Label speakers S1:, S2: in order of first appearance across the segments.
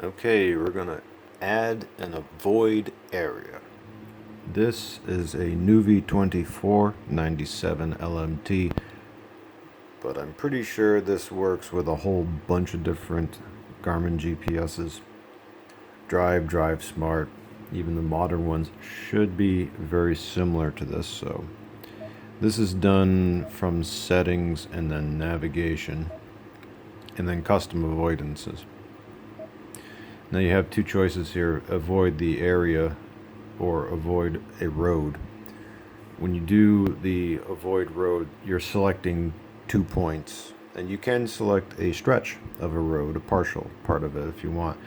S1: Okay, we're gonna add an avoid area. This is a nuvi 2497 LMT, but I'm pretty sure this works with a whole bunch of different Garmin GPSs. DriveSmart, even the modern ones should be very similar to this. So this is done from settings and then navigation and then custom avoidances. Now you have two choices here: avoid the area or avoid a road. When you do the avoid road, you're selecting 2 points, and you can select a stretch of a road, a partial part of it if you want.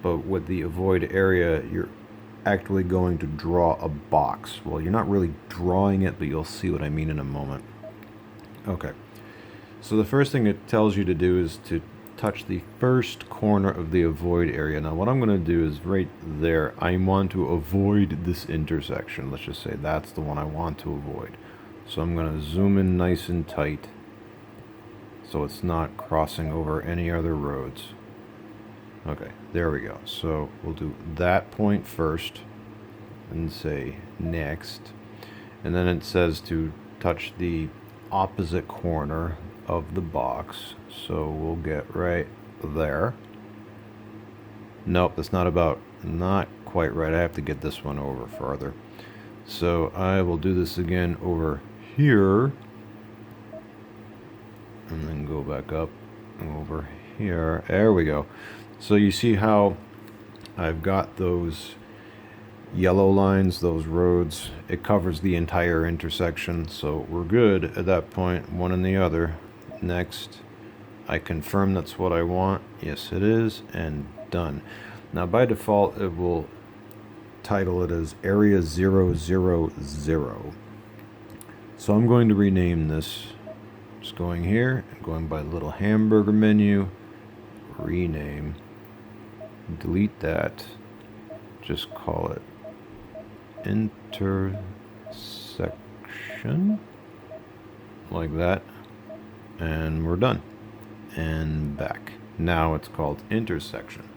S1: But with the avoid area, you're actually going to draw a box. Well, you're not really drawing it, but you'll see what I mean in a moment. Okay, so the first thing it tells you to do is to touch the first corner of the avoid area. Now what I'm going to do is right there, I want to avoid this intersection. Let's just say that's the one I want to avoid. So I'm going to zoom in nice and tight so it's not crossing over any other roads. Okay, there we go. So we'll do that point first and say next. And then it says to touch the opposite corner of the box. So we'll get right there. Nope, that's not quite right. I have to get this one over farther. So I will do this again over here. And then go back up over here. There we go. So you see how I've got those yellow lines, those roads. It covers the entire intersection. So we're good at that point, one and the other. Next. I confirm that's what I want. Yes, it is, and done. Now, by default, it will title it as Area 000. So I'm going to rename this. Just going here, and going by the little hamburger menu, rename, delete that, just call it intersection, like that, and we're done. And back. Now it's called intersection.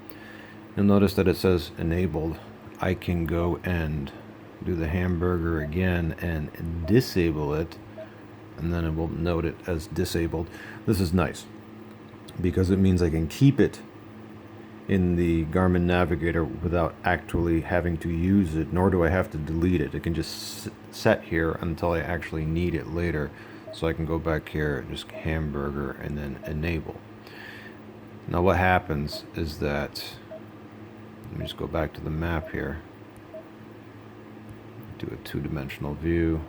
S1: You'll notice that it says enabled. I can go and do the hamburger again and disable it, and then it will note it as disabled. This is nice because it means I can keep it in the Garmin Navigator without actually having to use it, nor do I have to delete it. It can just set here until I actually need it later. So I can go back here, just hamburger, and then enable. Now what happens is that, let me just go back to the map here, do a two-dimensional view.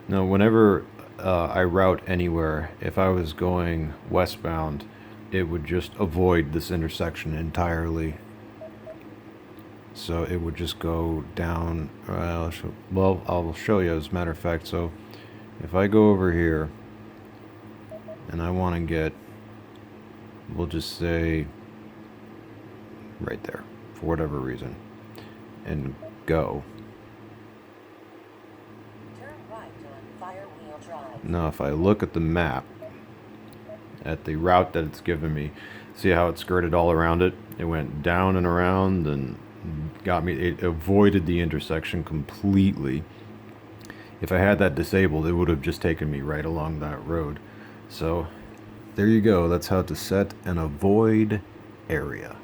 S1: Now whenever I route anywhere, if I was going westbound, it would just avoid this intersection entirely. So it would just go down, well, I'll show you as a matter of fact. So if I go over here and I want to get, we'll just say right there for whatever reason, and go.
S2: Turn right on Firewheel Drive.
S1: Now if I look at the map, at the route that it's given me, see how it skirted all around it? It went down and around and got me, it avoided the intersection completely. If I had that disabled, it would have just taken me right along that road. So there you go. That's how to set an avoid area.